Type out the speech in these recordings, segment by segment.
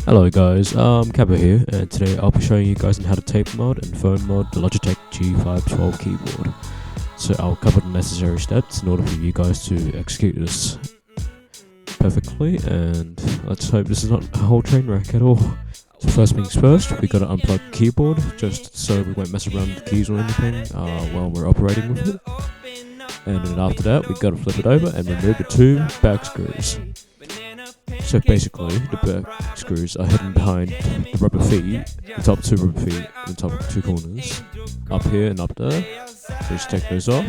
Hello guys, Kappa here, and today I'll be showing you guys on how to tape mod and phone mod the Logitech G512 keyboard. So I'll cover the necessary steps in order for you guys to execute this perfectly, and let's hope this is not a whole train wreck at all. So first things first, we gotta unplug the keyboard, just so we won't mess around with the keys or anything while we're operating with it. And then after that, we gotta flip it over and remove the two back screws. So basically, the back screws are hidden behind the rubber feet, the top two rubber feet, and the top two corners, up here and up there. So just take those off,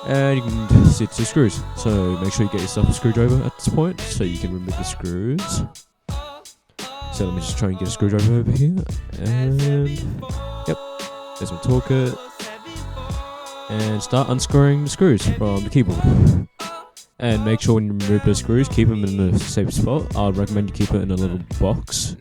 and you can see the two screws. So make sure you get yourself a screwdriver at this point, so you can remove the screws. So let me just try and get a screwdriver over here, and yep, there's my toolkit. And start unscrewing the screws from the keyboard. And make sure when you remove those screws, keep them in a safe spot. I'd recommend you keep it in a little box.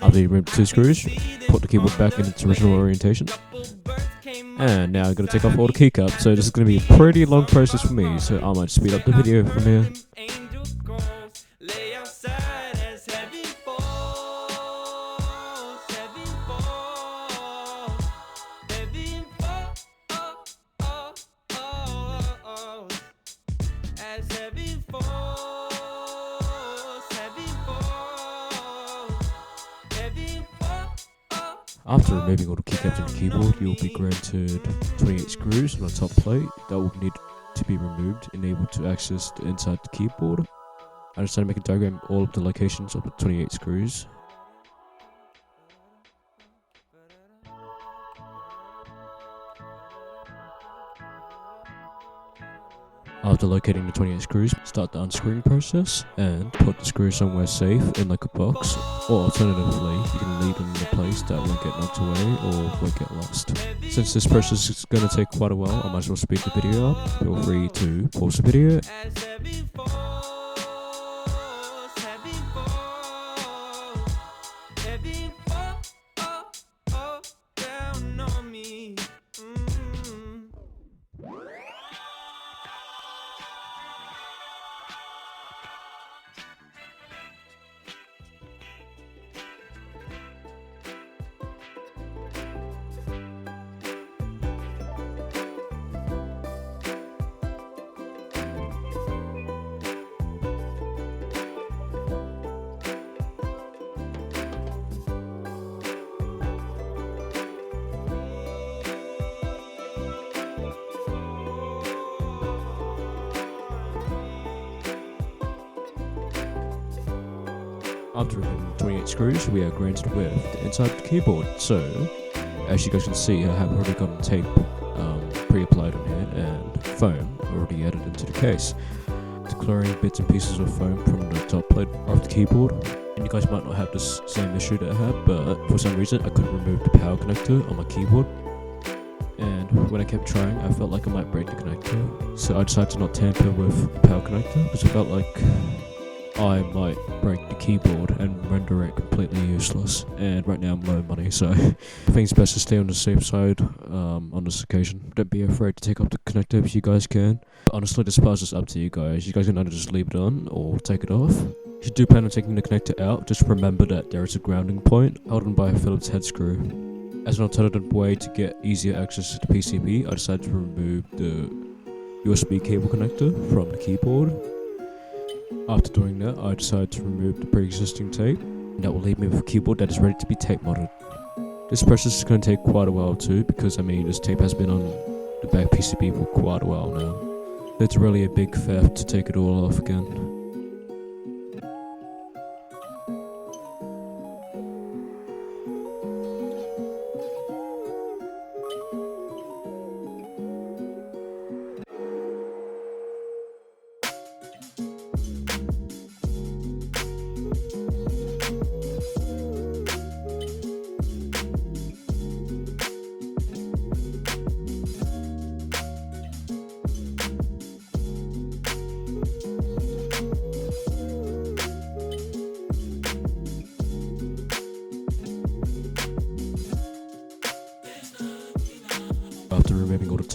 After you remove the two screws, put the keyboard back in its original orientation. And now I'm going to take off all the keycaps. So this is going to be a pretty long process for me, so I might speed up the video from here. After removing all the keycaps on the keyboard, you'll be granted 28 screws on the top plate that will need to be removed and able to access the inside the keyboard. I decided to make a diagram of all of the locations of the 28 screws. After locating the 28 screws, start the unscrewing process and put the screws somewhere safe in like a box, or alternatively you can leave them in a place that won't get knocked away or won't get lost. Since this process is going to take quite a while, I might as well speed the video up. Feel free to pause the video. After removing 28 screws, we are granted with the inside of the keyboard. So, as you guys can see, I have already got tape pre-applied on here and foam already added into the case. Declaring bits and pieces of foam from the top plate of the keyboard. And you guys might not have this same issue that I had, but for some reason I couldn't remove the power connector on my keyboard. And when I kept trying, I felt like I might break the connector. So I decided to not tamper with the power connector because I felt like I might break the keyboard and render it completely useless, and right now I'm low money, so I think it's best to stay on the safe side on this occasion. Don't be afraid to take off the connector if you guys can. But honestly, this part is just up to you guys. You guys can either just leave it on or take it off. If you do plan on taking the connector out, just remember that there is a grounding point held on by a Phillips head screw. As an alternative way to get easier access to the PCB, I decided to remove the USB cable connector from the keyboard. After doing that, I decided to remove the pre-existing tape, and that will leave me with a keyboard that is ready to be tape modded. This process is going to take quite a while too, because this tape has been on the back PCB for quite a while now. It's really a big faff to take it all off again.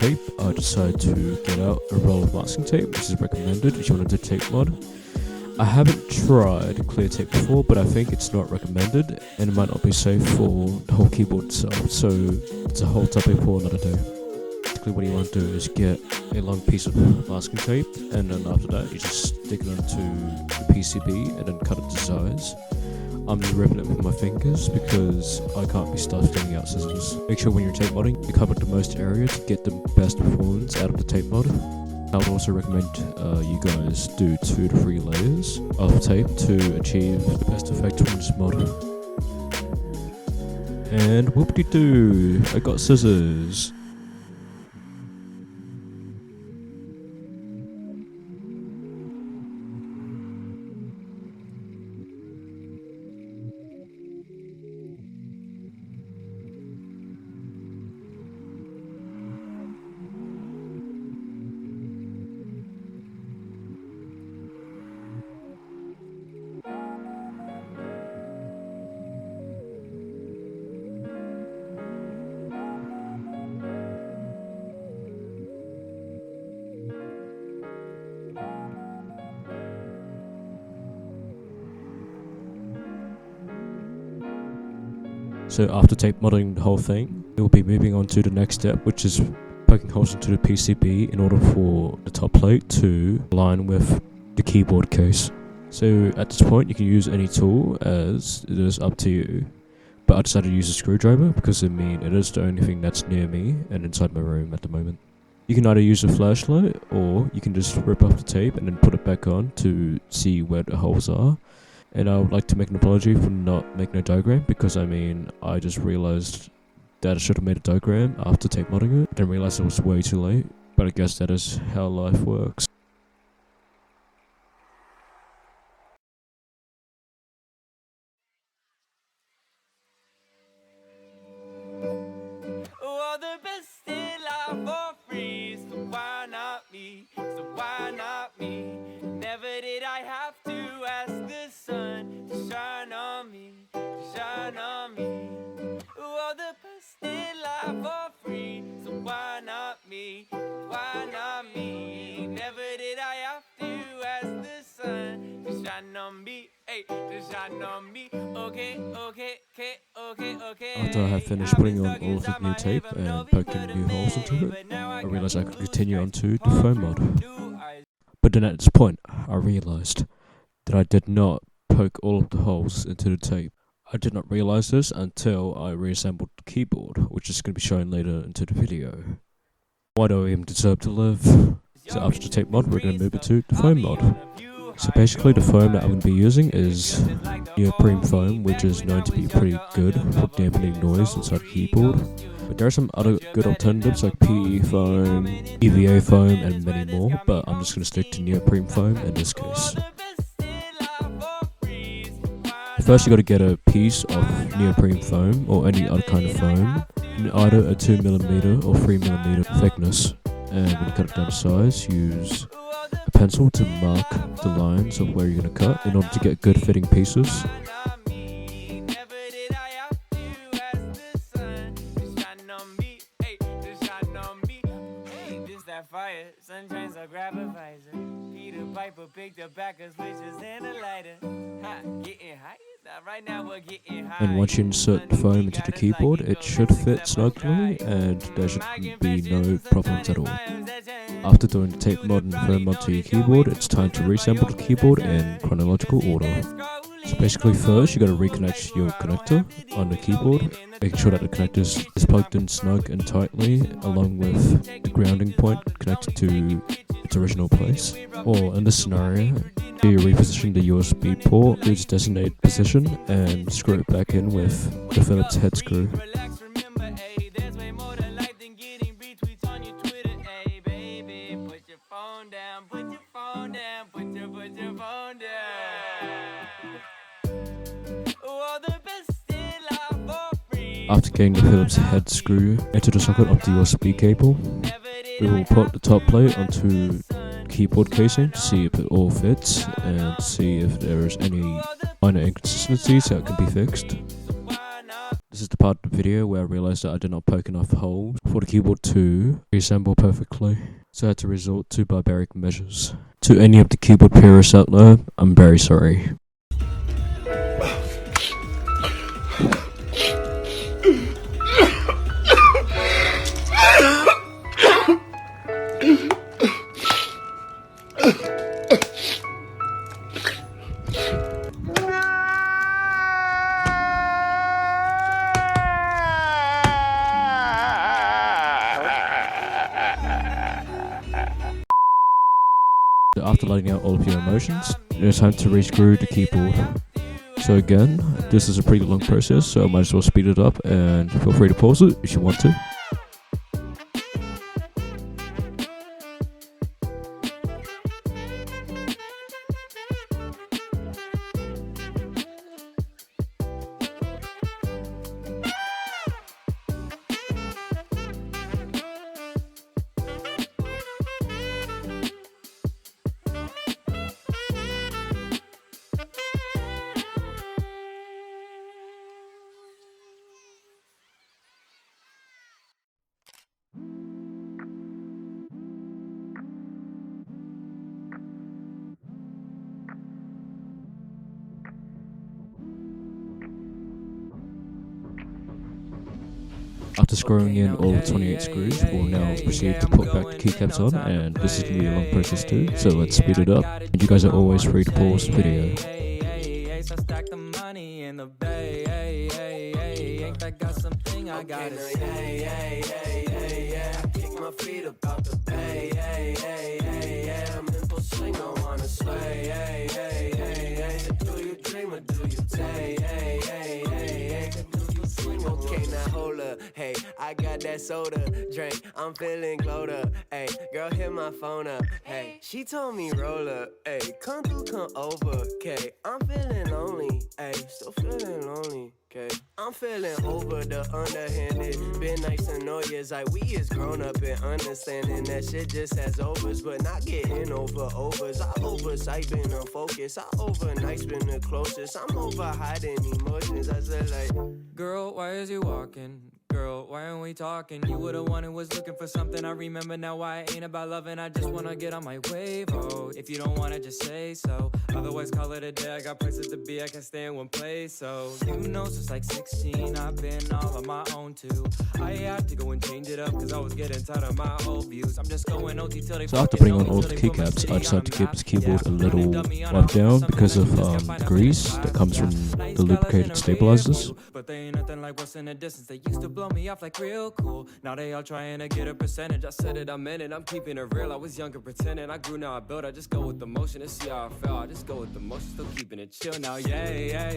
tape, I decided to get out a roll of masking tape, which is recommended if you want to do tape mod. I haven't tried clear tape before, but I think it's not recommended and it might not be safe for the whole keyboard itself, so it's a whole topic for another day. Basically what you want to do is get a long piece of masking tape, and then after that you just stick it onto the PCB and then cut it to size. I'm ripping it with my fingers because I can't be stuffed getting out scissors. Make sure when you're tape modding, you cover the most area to get the best performance out of the tape mod. I would also recommend you guys do 2 to 3 layers of tape to achieve the best effect from this mod. And whoop-de-doo, I got scissors. So after tape modding the whole thing, we'll be moving on to the next step, which is poking holes into the PCB in order for the top plate to align with the keyboard case. So at this point you can use any tool, as it is up to you. But I decided to use a screwdriver because it is the only thing that's near me and inside my room at the moment. You can either use a flashlight or you can just rip off the tape and then put it back on to see where the holes are. And I would like to make an apology for not making a diagram because I just realized that I should have made a diagram after tape modding it. Then realized it was way too late, but I guess that is how life works. Well, the best in life for free, so why not me? So why not me? Never did I have to ask the sun to shine on me, to shine on me. Well, the best in life for free, so why not me? Why not me? Never did I have to ask the sun to shine on me, hey, to shine on me. Okay. After I had finished putting on all of the new tape and poking new holes into it, I realized I could continue on to the foam mod. But then at this point, I realized that I did not poke all of the holes into the tape. I did not realize this until I reassembled the keyboard, which is going to be shown later into the video. Why do I even deserve to live? So after the tape mod, we're going to move it to the foam mod. So basically the foam that I'm going to be using is neoprene foam, which is known to be pretty good for dampening noise inside the keyboard. But there are some other good alternatives like PE foam, EVA foam, and many more, but I'm just going to stick to neoprene foam in this case. First you got to get a piece of neoprene foam or any other kind of foam in either a 2mm or 3mm thickness, and when you cut it down to size, use a pencil to mark the lines of where you're going to cut in order to get good fitting pieces. And once you insert the foam into the keyboard, it should fit snugly and there should be no problems at all. After doing the tape mod and foam mod to your keyboard, it's time to reassemble the keyboard in chronological order. So basically first you got to reconnect your connector on the keyboard, making sure that the connector is plugged in snug and tightly, along with the grounding point connected to its original place. Or in this scenario, you reposition the USB port to its designated position and screw it back in with the Phillips head screw. After getting the Phillips head screw into the socket of the USB cable, we will put the top plate onto the keyboard casing to see if it all fits and see if there is any minor inconsistencies that can be fixed. The This is the part of the video where I realized that I did not poke enough holes for the keyboard to reassemble perfectly, so I had to resort to barbaric measures. To any of the keyboard purists out there, I'm very sorry. After letting out all of your emotions, it's time to rescrew the keyboard. So again, this is a pretty long process, so I might as well speed it up, and feel free to pause it if you want to. After screwing in all 28 screws, we'll now proceed to put back the keycaps on, and this is going to be a long process too, so let's speed it up, and you guys are always free to pause the video. Okay, now hold up, hey, I got that soda drink, I'm feeling glowed up, hey, girl hit my phone up, hey, she told me roll up, hey, come through, come over, okay, I'm feeling lonely, hey, still feeling lonely, okay, I'm feeling over the underhanded, been nice and know it's like we is grown up and understanding that shit just has overs, but not getting over overs, I oversight been unfocused, I overnight been the closest, I'm over hiding emotions, I said like, girl, why is you walking? Girl, why aren't we talking? You were the one who was looking for something. I remember now why it ain't about loving. I just wanna get on my wave. Oh, if you don't wanna, just say so. Otherwise, call it a day. I got places to be. I can't stay in one place. So, you know, since like 16, I've been all on my own too. I had to go and change it up because I was getting tired of my old views. I'm just going OT till they. So after putting on all the keycaps, I decided to give this keyboard a little wipe down because of the grease that comes from the lubricated stabilizers. But they ain't nothing like what's in the distance. They used to blow me off like real cool. Now they all trying to get a percentage. I said it, I meant it. I'm keeping it real. I was younger pretending. I grew, now I built. I just go with the motion and see how I felt. I just go with the motion, still keeping it chill. Now yeah,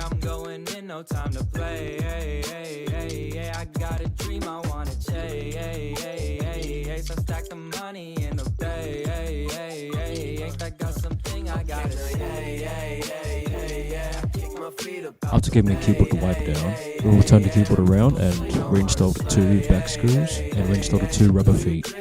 I'm going in, no time to play. I got a dream I wanna chase. So stack the money in the bay. I got something I gotta say. After giving the keyboard the wipe down, we'll turn the keyboard around and reinstall the 2 back screws and reinstall the 2 rubber feet.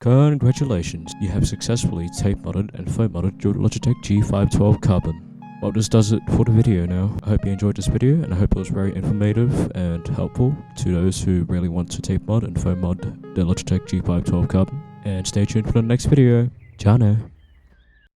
Congratulations, you have successfully tape modded and foam modded your Logitech G512 Carbon. Well, this does it for the video now. I hope you enjoyed this video, and I hope it was very informative and helpful to those who really want to tape mod and foam mod the Logitech G512 Carbon. And stay tuned for the next video. Ciao now.